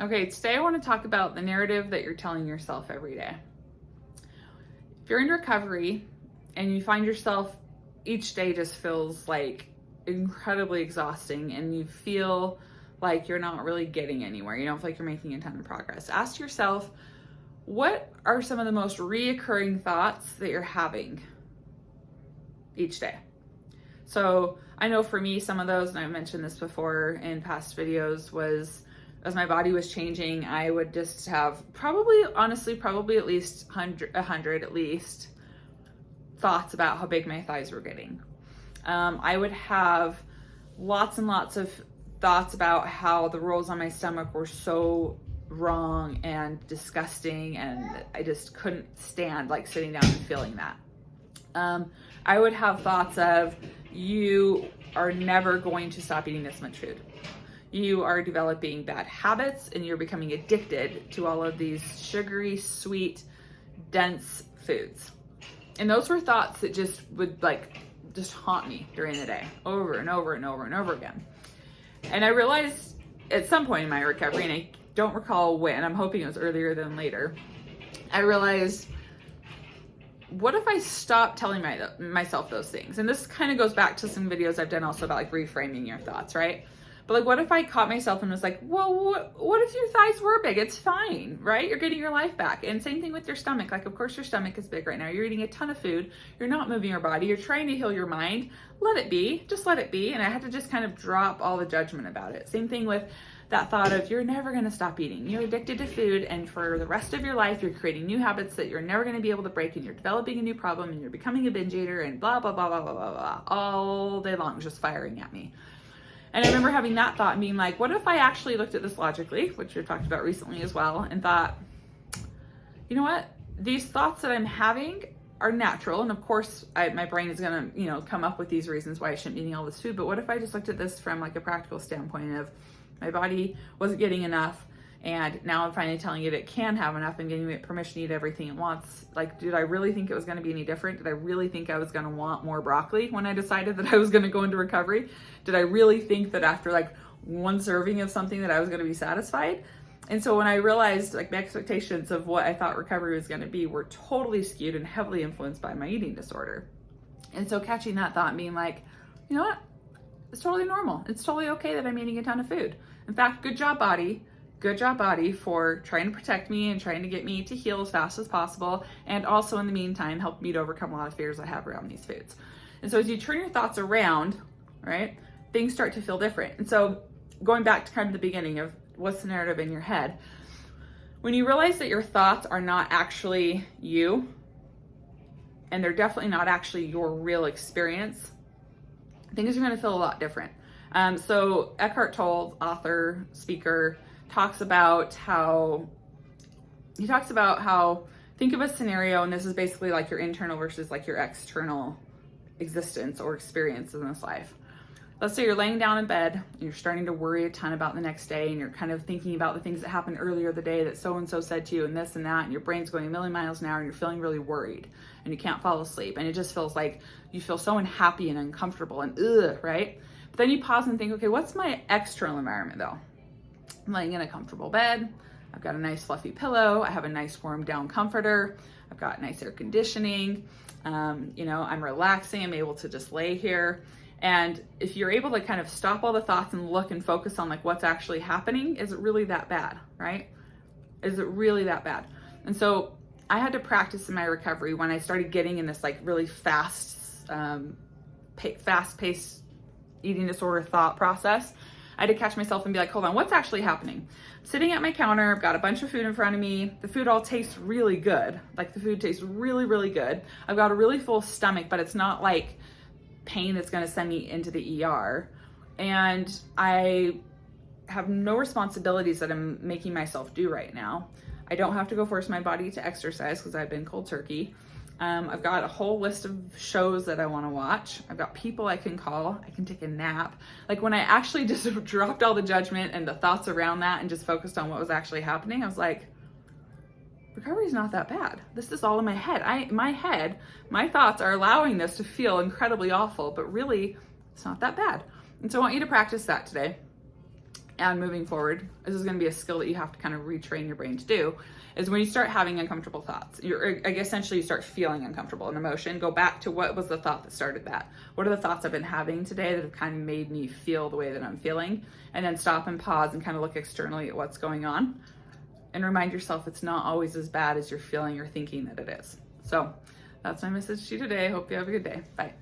Okay, today I want to talk about the narrative that you're telling yourself every day. If you're in recovery and you find yourself each day just feels like incredibly exhausting and you feel like you're not really getting anywhere, you don't feel like you're making a ton of progress, ask yourself, what are some of the most reoccurring thoughts that you're having each day? So I know for me, some of those, and I've mentioned this before in past videos, was as my body was changing, I would just have probably at least 100 at least thoughts about how big my thighs were getting. I would have lots and lots of thoughts about how the rolls on my stomach were so wrong and disgusting, and I just couldn't stand like sitting down and feeling that. I would have thoughts of, you are never going to stop eating this much food. You are developing bad habits and you're becoming addicted to all of these sugary, sweet, dense foods. And those were thoughts that just would just haunt me during the day over and over and over and over again. And I realized at some point in my recovery, and I don't recall when, I'm hoping it was earlier than later, I realized, what if I stopped telling myself those things? And this kind of goes back to some videos I've done also about like reframing your thoughts, right? But like, what if I caught myself and was like, well, what if your thighs were big? It's fine, right? You're getting your life back. And same thing with your stomach. Like, of course your stomach is big right now. You're eating a ton of food. You're not moving your body. You're trying to heal your mind. Let it be. Just let it be. And I had to just kind of drop all the judgment about it. Same thing with that thought of, you're never going to stop eating. You're addicted to food, and for the rest of your life, you're creating new habits that you're never going to be able to break, and you're developing a new problem, and you're becoming a binge eater, and blah, blah, blah, blah, blah, blah, blah, all day long, just firing at me. And I remember having that thought and being like, what if I actually looked at this logically, which we've talked about recently as well, and thought, you know what? These thoughts that I'm having are natural. And of course, my brain is going to, come up with these reasons why I shouldn't be eating all this food. But what if I just looked at this from like a practical standpoint of, my body wasn't getting enough, and now I'm finally telling it can have enough and giving it permission to eat everything it wants. Like, did I really think it was going to be any different? Did I really think I was going to want more broccoli when I decided that I was going to go into recovery? Did I really think that after like one serving of something that I was going to be satisfied? And so when I realized like my expectations of what I thought recovery was going to be were totally skewed and heavily influenced by my eating disorder. And so catching that thought and being like, you know what? It's totally normal. It's totally okay that I'm eating a ton of food. In fact, good job body for trying to protect me and trying to get me to heal as fast as possible. And also in the meantime, help me to overcome a lot of fears I have around these foods. And so as you turn your thoughts around, right, things start to feel different. And so going back to kind of the beginning of what's the narrative in your head, when you realize that your thoughts are not actually you, and they're definitely not actually your real experience, things are going to feel a lot different. So Eckhart Tolle, author, speaker, talks about how, think of a scenario, and this is basically like your internal versus like your external existence or experience in this life. Let's say you're laying down in bed and you're starting to worry a ton about the next day, and you're kind of thinking about the things that happened earlier the day that so-and-so said to you and this and that, and your brain's going a million miles an hour and you're feeling really worried and you can't fall asleep. And it just feels like you feel so unhappy and uncomfortable and right? But then you pause and think, okay, what's my external environment though? I'm laying in a comfortable bed. I've got a nice fluffy pillow. I have a nice warm down comforter. I've got nice air conditioning. I'm relaxing. I'm able to just lay here. And if you're able to kind of stop all the thoughts and look and focus on like what's actually happening, is it really that bad, right? Is it really that bad? And so I had to practice in my recovery when I started getting in this like really fast-paced eating disorder thought process. I had to catch myself and be like, hold on, what's actually happening? I'm sitting at my counter, I've got a bunch of food in front of me. The food all tastes really good. Like the food tastes really, really good. I've got a really full stomach, but it's not like pain that's going to send me into the ER. And I have no responsibilities that I'm making myself do right now. I don't have to go force my body to exercise because I've been cold turkey. I've got a whole list of shows that I want to watch. I've got people I can call. I can take a nap. Like when I actually just dropped all the judgment and the thoughts around that and just focused on what was actually happening, I was like, recovery is not that bad. This is all in my head. My thoughts are allowing this to feel incredibly awful, but really it's not that bad. And so I want you to practice that today. and moving forward, this is going to be a skill that you have to kind of retrain your brain to do, is when you start having uncomfortable thoughts, essentially you start feeling uncomfortable in emotion, go back to what was the thought that started that. What are the thoughts I've been having today that have kind of made me feel the way that I'm feeling? And then stop and pause and kind of look externally at what's going on and remind yourself it's not always as bad as you're feeling or thinking that it is. So that's my message to you today. Hope you have a good day. Bye.